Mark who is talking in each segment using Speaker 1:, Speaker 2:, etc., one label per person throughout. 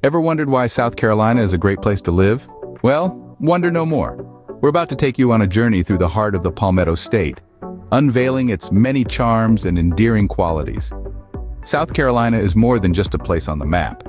Speaker 1: Ever wondered why South Carolina is a great place to live? Well, wonder no more. We're about to take you on a journey through the heart of the Palmetto State, unveiling its many charms and endearing qualities. South Carolina is more than just a place on the map.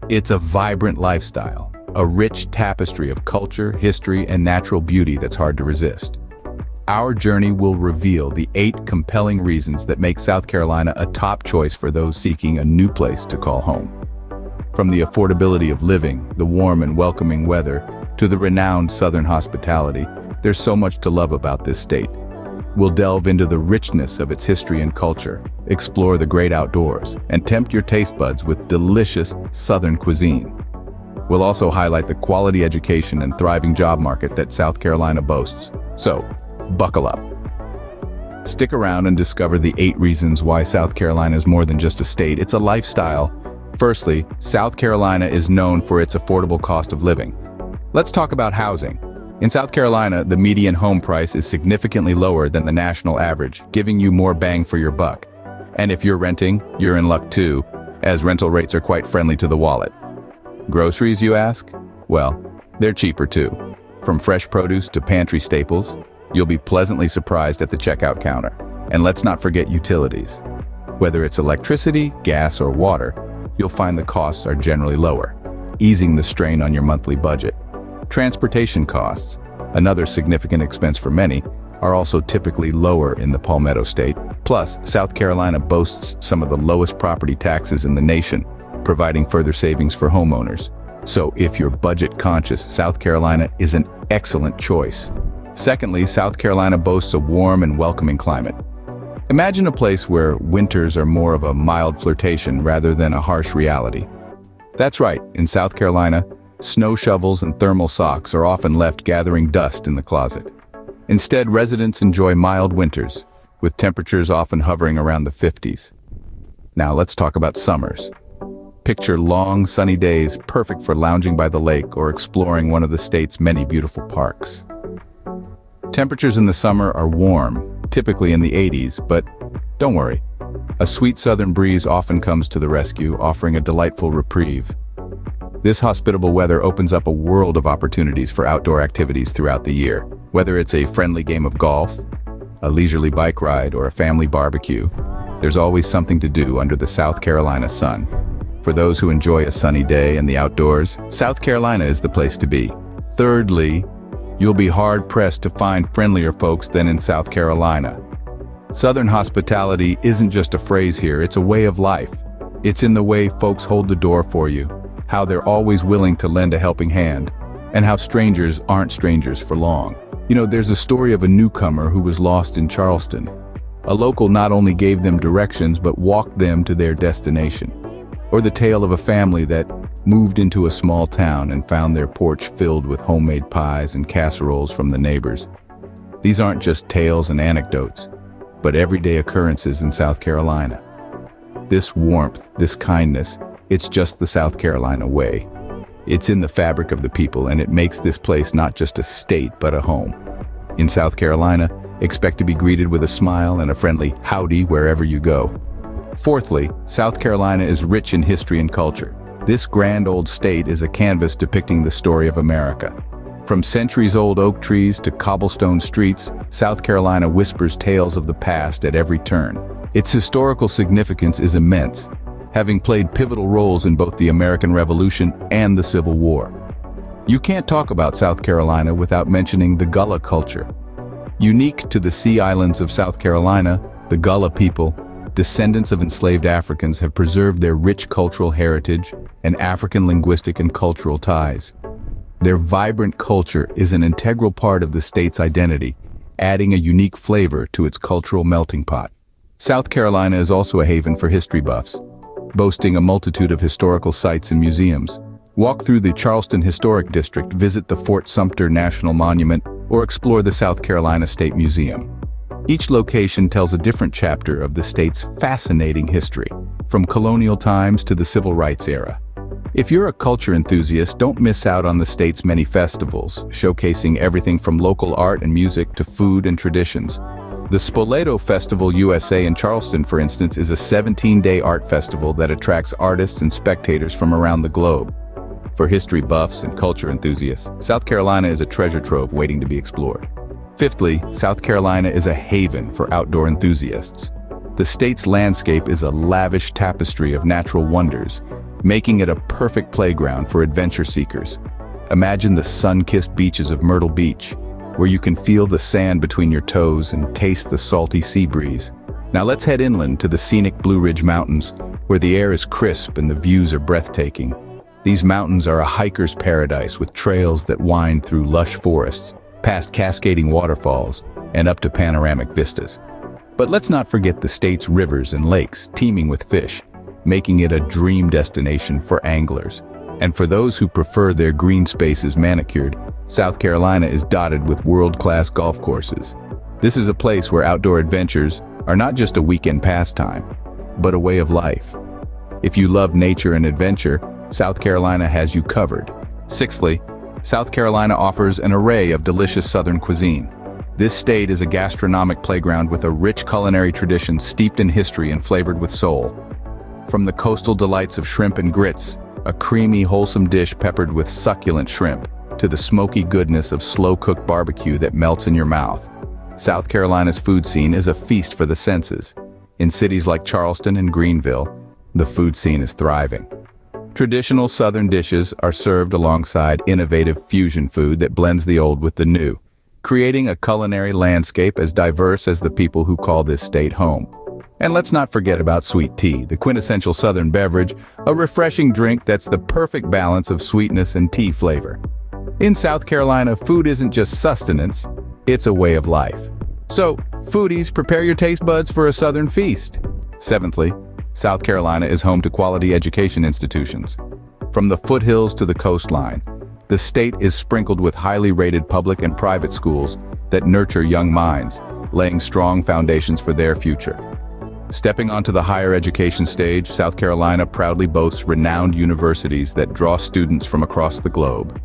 Speaker 1: It's a vibrant lifestyle, a rich tapestry of culture, history, and natural beauty that's hard to resist. Our journey will reveal the 8 compelling reasons that make South Carolina a top choice for those seeking a new place to call home. From the affordability of living, the warm and welcoming weather, to the renowned Southern hospitality, there's so much to love about this state. We'll delve into the richness of its history and culture, explore the great outdoors, and tempt your taste buds with delicious Southern cuisine. We'll also highlight the quality education and thriving job market that South Carolina boasts. So, buckle up. Stick around and discover the 8 reasons why South Carolina is more than just a state, it's a lifestyle. Firstly, South Carolina is known for its affordable cost of living. Let's talk about housing. In South Carolina, the median home price is significantly lower than the national average, giving you more bang for your buck. And if you're renting, you're in luck too, as rental rates are quite friendly to the wallet. Groceries, you ask? Well, they're cheaper too. From fresh produce to pantry staples, you'll be pleasantly surprised at the checkout counter. And let's not forget utilities. Whether it's electricity, gas, or water, you'll find the costs are generally lower, easing the strain on your monthly budget. Transportation costs, another significant expense for many, are also typically lower in the Palmetto State. Plus, South Carolina boasts some of the lowest property taxes in the nation, providing further savings for homeowners. So if you're budget conscious, South Carolina is an excellent choice. Secondly, South Carolina boasts a warm and welcoming climate. Imagine a place where winters are more of a mild flirtation rather than a harsh reality. That's right, in South Carolina, snow shovels and thermal socks are often left gathering dust in the closet. Instead, residents enjoy mild winters, with temperatures often hovering around the 50s. Now let's talk about summers. Picture long, sunny days perfect for lounging by the lake or exploring one of the state's many beautiful parks. Temperatures in the summer are warm, typically in the 80s, but don't worry. A sweet southern breeze often comes to the rescue, offering a delightful reprieve. This hospitable weather opens up a world of opportunities for outdoor activities throughout the year. Whether it's a friendly game of golf, a leisurely bike ride, or a family barbecue, there's always something to do under the South Carolina sun. For those who enjoy a sunny day and the outdoors, South Carolina is the place to be. Thirdly, you'll be hard-pressed to find friendlier folks than in South Carolina. Southern hospitality isn't just a phrase here, it's a way of life. It's in the way folks hold the door for you, how they're always willing to lend a helping hand, and how strangers aren't strangers for long. You know, there's a story of a newcomer who was lost in Charleston. A local not only gave them directions but walked them to their destination. Or the tale of a family that moved into a small town and found their porch filled with homemade pies and casseroles from the neighbors. These aren't just tales and anecdotes, but everyday occurrences in South Carolina. This warmth, this kindness, it's just the South Carolina way. It's in the fabric of the people, and it makes this place not just a state but a home. In South Carolina, expect to be greeted with a smile and a friendly howdy wherever you go. Fourthly, South Carolina is rich in history and culture. This grand old state is a canvas depicting the story of America. From centuries-old oak trees to cobblestone streets, South Carolina whispers tales of the past at every turn. Its historical significance is immense, having played pivotal roles in both the American Revolution and the Civil War. You can't talk about South Carolina without mentioning the Gullah culture. Unique to the Sea Islands of South Carolina, the Gullah people, descendants of enslaved Africans, have preserved their rich cultural heritage and African linguistic and cultural ties. Their vibrant culture is an integral part of the state's identity, adding a unique flavor to its cultural melting pot. South Carolina is also a haven for history buffs, boasting a multitude of historical sites and museums. Walk through the Charleston Historic District, visit the Fort Sumter National Monument, or explore the South Carolina State Museum. Each location tells a different chapter of the state's fascinating history, from colonial times to the civil rights era. If you're a culture enthusiast, don't miss out on the state's many festivals, showcasing everything from local art and music to food and traditions. The Spoleto Festival USA in Charleston, for instance, is a 17-day art festival that attracts artists and spectators from around the globe. For history buffs and culture enthusiasts, South Carolina is a treasure trove waiting to be explored. Fifthly, South Carolina is a haven for outdoor enthusiasts. The state's landscape is a lavish tapestry of natural wonders, making it a perfect playground for adventure seekers. Imagine the sun-kissed beaches of Myrtle Beach, where you can feel the sand between your toes and taste the salty sea breeze. Now let's head inland to the scenic Blue Ridge Mountains, where the air is crisp and the views are breathtaking. These mountains are a hiker's paradise with trails that wind through lush forests, past cascading waterfalls, and up to panoramic vistas. But let's not forget the state's rivers and lakes teeming with fish, making it a dream destination for anglers. And for those who prefer their green spaces manicured, South Carolina is dotted with world-class golf courses. This is a place where outdoor adventures are not just a weekend pastime, but a way of life. If you love nature and adventure, South Carolina has you covered. Sixthly, South Carolina offers an array of delicious Southern cuisine. This state is a gastronomic playground with a rich culinary tradition steeped in history and flavored with soul. From the coastal delights of shrimp and grits, a creamy, wholesome dish peppered with succulent shrimp, to the smoky goodness of slow-cooked barbecue that melts in your mouth. South Carolina's food scene is a feast for the senses. In cities like Charleston and Greenville, the food scene is thriving. Traditional Southern dishes are served alongside innovative fusion food that blends the old with the new, creating a culinary landscape as diverse as the people who call this state home. And let's not forget about sweet tea, the quintessential Southern beverage, a refreshing drink that's the perfect balance of sweetness and tea flavor. In South Carolina, food isn't just sustenance, it's a way of life. So, foodies, prepare your taste buds for a Southern feast. Seventhly, South Carolina is home to quality education institutions. From the foothills to the coastline, the state is sprinkled with highly rated public and private schools that nurture young minds, laying strong foundations for their future. Stepping onto the higher education stage, South Carolina proudly boasts renowned universities that draw students from across the globe.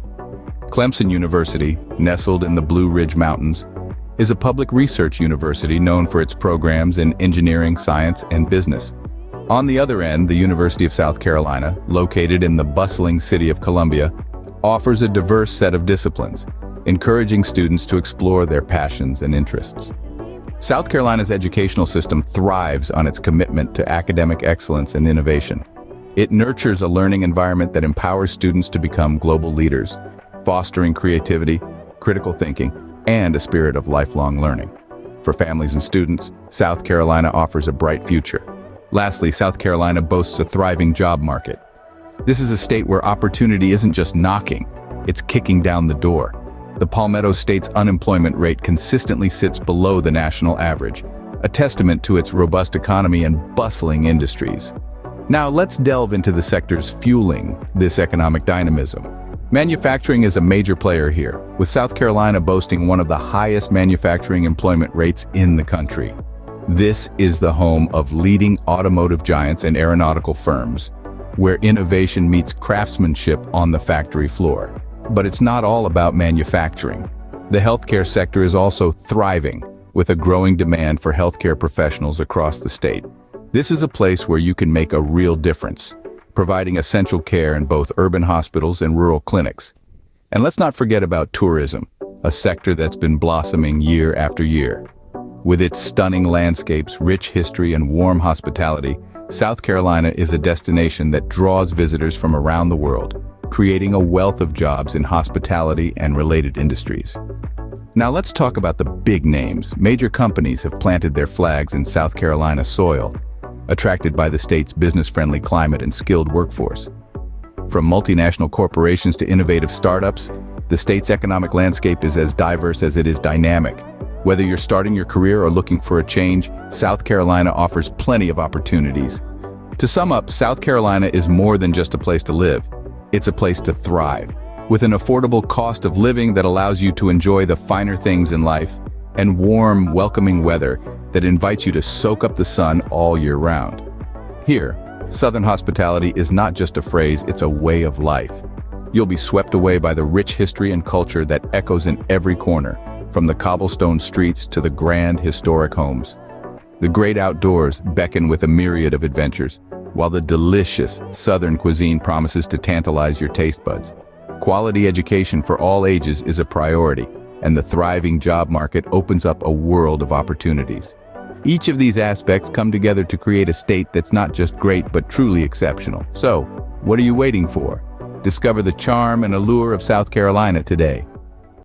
Speaker 1: Clemson University, nestled in the Blue Ridge Mountains, is a public research university known for its programs in engineering, science, and business. On the other end, the University of South Carolina, located in the bustling city of Columbia, offers a diverse set of disciplines, encouraging students to explore their passions and interests. South Carolina's educational system thrives on its commitment to academic excellence and innovation. It nurtures a learning environment that empowers students to become global leaders, fostering creativity, critical thinking, and a spirit of lifelong learning. For families and students, South Carolina offers a bright future. Lastly, South Carolina boasts a thriving job market. This is a state where opportunity isn't just knocking, it's kicking down the door. The Palmetto State's unemployment rate consistently sits below the national average, a testament to its robust economy and bustling industries. Now let's delve into the sectors fueling this economic dynamism. Manufacturing is a major player here, with South Carolina boasting one of the highest manufacturing employment rates in the country. This is the home of leading automotive giants and aeronautical firms, where innovation meets craftsmanship on the factory floor. But it's not all about manufacturing. The healthcare sector is also thriving, with a growing demand for healthcare professionals across the state. This is a place where you can make a real difference, providing essential care in both urban hospitals and rural clinics. And let's not forget about tourism, a sector that's been blossoming year after year. With its stunning landscapes, rich history, and warm hospitality, South Carolina is a destination that draws visitors from around the world, creating a wealth of jobs in hospitality and related industries. Now let's talk about the big names. Major companies have planted their flags in South Carolina soil, attracted by the state's business-friendly climate and skilled workforce. From multinational corporations to innovative startups, the state's economic landscape is as diverse as it is dynamic. Whether you're starting your career or looking for a change, South Carolina offers plenty of opportunities. To sum up, South Carolina is more than just a place to live. It's a place to thrive, with an affordable cost of living that allows you to enjoy the finer things in life, and warm, welcoming weather that invites you to soak up the sun all year round. Here, Southern hospitality is not just a phrase, it's a way of life. You'll be swept away by the rich history and culture that echoes in every corner, from the cobblestone streets to the grand, historic homes. The great outdoors beckon with a myriad of adventures, while the delicious Southern cuisine promises to tantalize your taste buds. Quality education for all ages is a priority, and the thriving job market opens up a world of opportunities. Each of these aspects come together to create a state that's not just great but truly exceptional. So, what are you waiting for? Discover the charm and allure of South Carolina today.